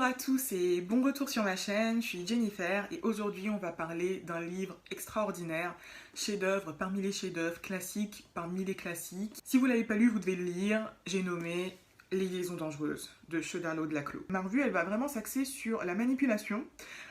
à tous et bon retour sur ma chaîne, je suis Jennifer et aujourd'hui on va parler d'un livre extraordinaire, chef-d'œuvre parmi les chefs-d'œuvre, classique parmi les classiques. Si vous ne l'avez pas lu, vous devez le lire, j'ai nommé Les liaisons dangereuses de Choderlos de Laclos. Ma revue elle va vraiment s'axer sur la manipulation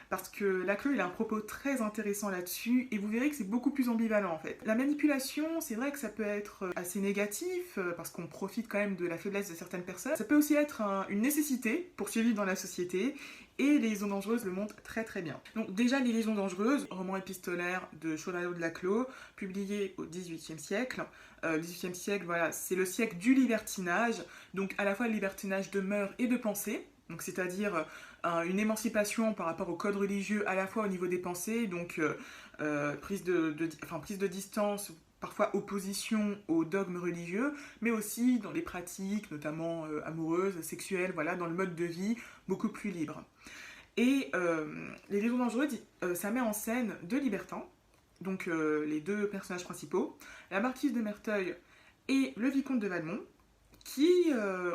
parce que Laclos il a un propos très intéressant là-dessus et vous verrez que c'est beaucoup plus ambivalent en fait. La manipulation, c'est vrai que ça peut être assez négatif parce qu'on profite quand même de la faiblesse de certaines personnes. Ça peut aussi être une nécessité pour survivre dans la société et Les liaisons dangereuses le montrent très très bien. Donc déjà Les liaisons dangereuses, roman épistolaire de Choderlos de Laclos, publié au XVIIIe siècle. Le XVIIIe siècle, voilà, c'est le siècle du libertinage, donc à la fois le libertinage de mœurs et de pensée, donc c'est-à-dire une émancipation par rapport au code religieux à la fois au niveau des pensées, donc prise de distance, parfois opposition aux dogmes religieux, mais aussi dans les pratiques, notamment amoureuses, sexuelles, voilà, dans le mode de vie beaucoup plus libre. Et Les liaisons dangereuses, ça met en scène deux libertins, donc les deux personnages principaux, la marquise de Merteuil et le vicomte de Valmont, qui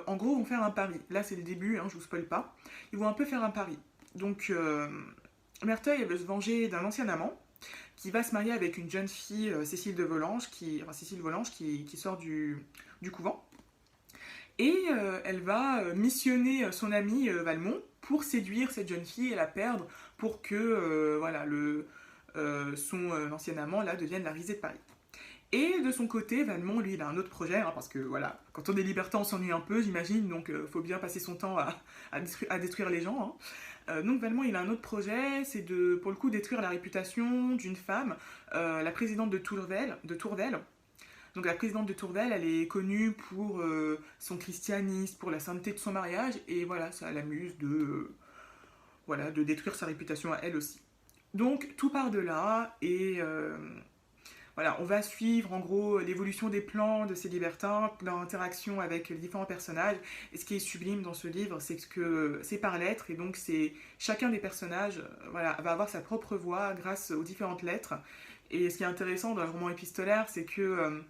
en gros vont faire un pari. Là c'est le début, hein, je vous spoil pas. Ils vont un peu faire un pari. Donc Merteuil elle veut se venger d'un ancien amant qui va se marier avec une jeune fille, Cécile Volanges, qui sort du couvent. Et elle va missionner son ami Valmont pour séduire cette jeune fille et la perdre pour que voilà, son ancien amant là, devienne la risée de Paris. Et de son côté, Valmont, lui, il a un autre projet, hein, parce que voilà, quand on est libertin, on s'ennuie un peu, j'imagine, donc faut bien passer son temps à détruire les gens. Hein. Donc Valmont, il a un autre projet, c'est de, pour le coup, détruire la réputation d'une femme, la présidente de Tourvel. Donc la présidente de Tourvel, elle est connue pour son christianisme, pour la sainteté de son mariage, et voilà, ça l'amuse voilà, de détruire sa réputation à elle aussi. Donc tout part de là, et voilà, on va suivre en gros l'évolution des plans de ces libertins, leur interaction avec les différents personnages. Et ce qui est sublime dans ce livre, c'est que c'est par lettres, et donc c'est chacun des personnages voilà, va avoir sa propre voix grâce aux différentes lettres. Et ce qui est intéressant dans le roman épistolaire, c'est que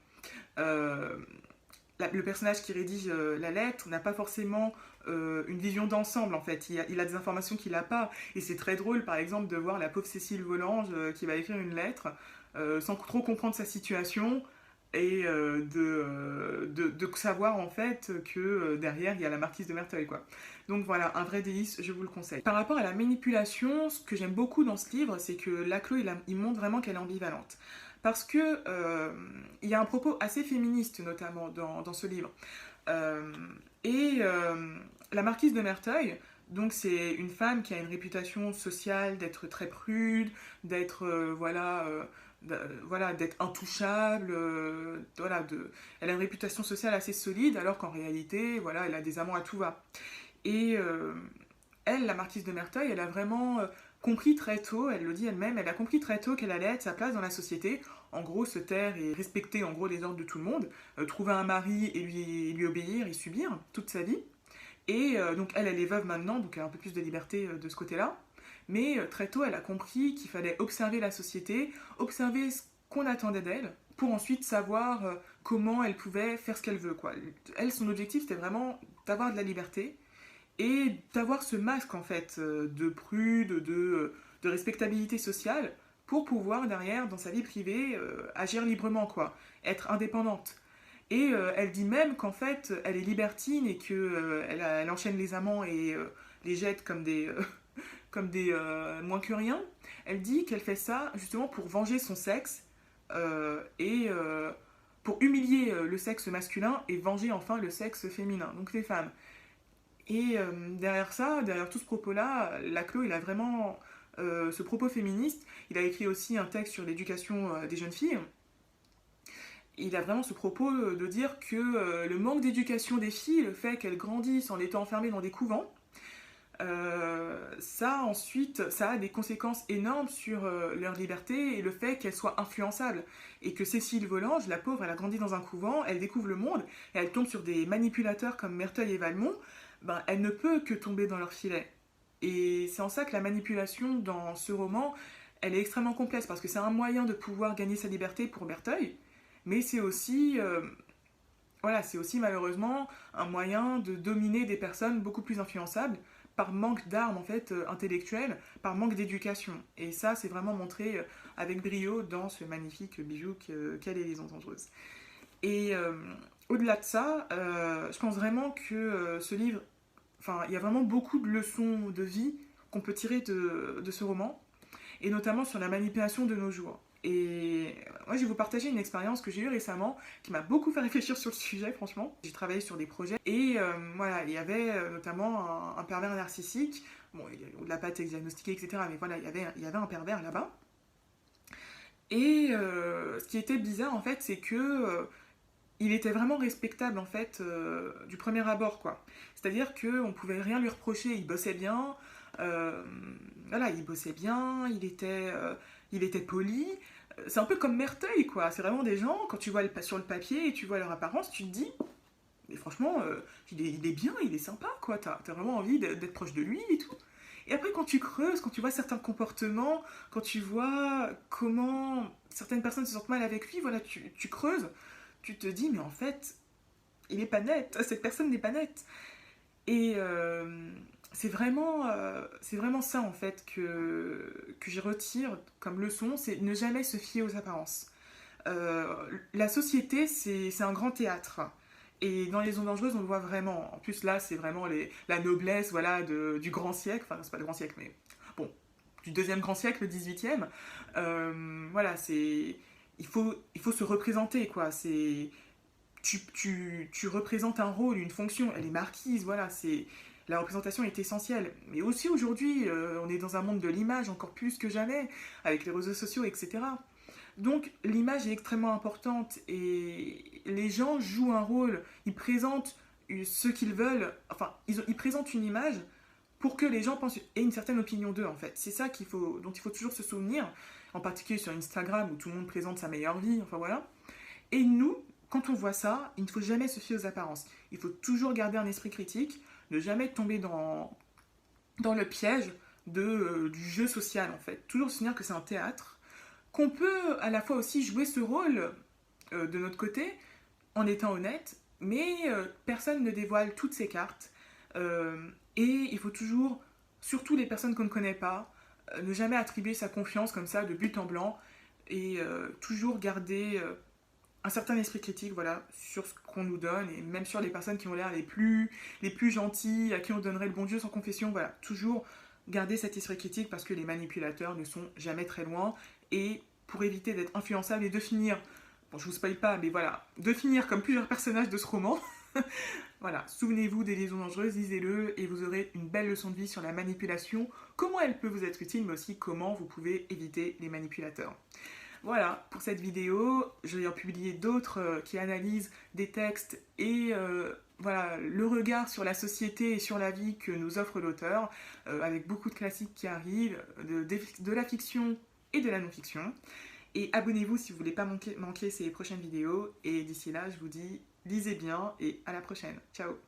le personnage qui rédige la lettre n'a pas forcément une vision d'ensemble en fait, il a des informations qu'il n'a pas, et c'est très drôle par exemple de voir la pauvre Cécile Volanges qui va écrire une lettre sans trop comprendre sa situation et de savoir en fait que derrière il y a la marquise de Merteuil quoi. Donc voilà, un vrai délice, je vous le conseille. Par rapport à la manipulation, ce que j'aime beaucoup dans ce livre, c'est que Laclos il montre vraiment qu'elle est ambivalente. Parce que il y a un propos assez féministe notamment dans ce livre. La marquise de Merteuil, donc c'est une femme qui a une réputation sociale d'être très prude, d'être voilà, d'être intouchable, voilà, elle a une réputation sociale assez solide, alors qu'en réalité, voilà, elle a des amants à tout va. Et elle, la marquise de Merteuil, elle a vraiment compris très tôt, elle le dit elle-même, elle a compris très tôt qu'elle allait être sa place dans la société, en gros se taire et respecter en gros les ordres de tout le monde, trouver un mari et lui obéir et subir toute sa vie. Et donc elle est veuve maintenant, donc elle a un peu plus de liberté de ce côté-là. Mais très tôt, elle a compris qu'il fallait observer la société, observer ce qu'on attendait d'elle, pour ensuite savoir comment elle pouvait faire ce qu'elle veut, quoi. Elle, son objectif, c'était vraiment d'avoir de la liberté et d'avoir ce masque, en fait, de prude, de respectabilité sociale, pour pouvoir, derrière, dans sa vie privée, agir librement, quoi. Être indépendante. Et elle dit même qu'en fait, elle est libertine et qu'elle elle enchaîne les amants et les jette comme des moins que rien. Elle dit qu'elle fait ça justement pour venger son sexe et pour humilier le sexe masculin et venger enfin le sexe féminin, donc les femmes. Et derrière ça, derrière tout ce propos-là, Laclos, il a vraiment ce propos féministe. Il a écrit aussi un texte sur l'éducation des jeunes filles. Il a vraiment ce propos de dire que le manque d'éducation des filles, le fait qu'elles grandissent en étant enfermées dans des couvents, ça ensuite, ça a des conséquences énormes sur leur liberté et le fait qu'elles soient influençables. Et que Cécile Volanges, la pauvre, elle a grandi dans un couvent, elle découvre le monde et elle tombe sur des manipulateurs comme Merteuil et Valmont, ben, elle ne peut que tomber dans leur filet. Et c'est en ça que la manipulation dans ce roman, elle est extrêmement complexe parce que c'est un moyen de pouvoir gagner sa liberté pour Merteuil, mais c'est aussi voilà, c'est aussi malheureusement un moyen de dominer des personnes beaucoup plus influençables par manque d'armes en fait intellectuelles, par manque d'éducation. Et ça, c'est vraiment montré avec brio dans ce magnifique bijou qu'est Les Liaisons dangereuses. Et au-delà de ça, je pense vraiment que ce livre, enfin, il y a vraiment beaucoup de leçons de vie qu'on peut tirer de ce roman, et notamment sur la manipulation de nos jours. Et moi, je vais vous partager une expérience que j'ai eue récemment qui m'a beaucoup fait réfléchir sur le sujet, franchement. J'ai travaillé sur des projets et voilà, il y avait notamment un pervers narcissique. Bon, il n'a pas été diagnostiqué, etc. Mais voilà, il y avait un pervers là-bas. Et ce qui était bizarre, en fait, c'est que il était vraiment respectable, en fait, du premier abord, quoi. C'est-à-dire qu'on pouvait rien lui reprocher, il bossait bien, euh, voilà, il bossait bien, il était poli. C'est un peu comme Merteuil, quoi. C'est vraiment des gens, quand tu vois sur le papier et tu vois leur apparence, tu te dis, mais franchement, il est bien, il est sympa, quoi. T'as vraiment envie d'être proche de lui et tout. Et après, quand tu creuses, quand tu vois certains comportements, quand tu vois comment certaines personnes se sentent mal avec lui, voilà, tu creuses, tu te dis, mais en fait, il est pas net, cette personne n'est pas nette. Et c'est vraiment ça en fait que je retire comme leçon, c'est ne jamais se fier aux apparences. La société, c'est un grand théâtre. Et dans Les Ondes Dangereuses, on le voit vraiment. En plus, là, c'est vraiment la noblesse voilà, du grand siècle. Enfin, c'est pas le grand siècle, mais bon, du deuxième grand siècle, le 18e. Voilà, c'est. Il faut se représenter, quoi. C'est. Tu représentes un rôle, une fonction, elle est marquise, voilà, c'est. La représentation est essentielle. Mais aussi aujourd'hui, on est dans un monde de l'image encore plus que jamais, avec les réseaux sociaux, etc. Donc l'image est extrêmement importante et les gens jouent un rôle, ils présentent ce qu'ils veulent, enfin ils présentent une image pour que les gens pensent aient une certaine opinion d'eux en fait. C'est ça dont il faut toujours se souvenir, en particulier sur Instagram où tout le monde présente sa meilleure vie, enfin voilà. Et nous, quand on voit ça, il ne faut jamais se fier aux apparences. Il faut toujours garder un esprit critique, ne jamais tomber dans le piège du jeu social en fait. Toujours se souvenir que c'est un théâtre, qu'on peut à la fois aussi jouer ce rôle de notre côté en étant honnête, mais personne ne dévoile toutes ses cartes. Et il faut toujours, surtout les personnes qu'on ne connaît pas, ne jamais attribuer sa confiance comme ça de but en blanc et toujours garder un certain esprit critique voilà, sur ce qu'on nous donne et même sur les personnes qui ont l'air les plus gentilles, à qui on donnerait le bon Dieu sans confession. Voilà, toujours garder cet esprit critique parce que les manipulateurs ne sont jamais très loin et pour éviter d'être influençable et de finir, bon je vous spoil pas, mais voilà, de finir comme plusieurs personnages de ce roman. Voilà, souvenez-vous des Liaisons dangereuses, lisez-le et vous aurez une belle leçon de vie sur la manipulation, comment elle peut vous être utile, mais aussi comment vous pouvez éviter les manipulateurs. Voilà, pour cette vidéo, je vais en publier d'autres qui analysent des textes et voilà, le regard sur la société et sur la vie que nous offre l'auteur, avec beaucoup de classiques qui arrivent, de la fiction et de la non-fiction. Et abonnez-vous si vous ne voulez pas manquer ces prochaines vidéos. Et d'ici là, je vous dis, lisez bien et à la prochaine. Ciao!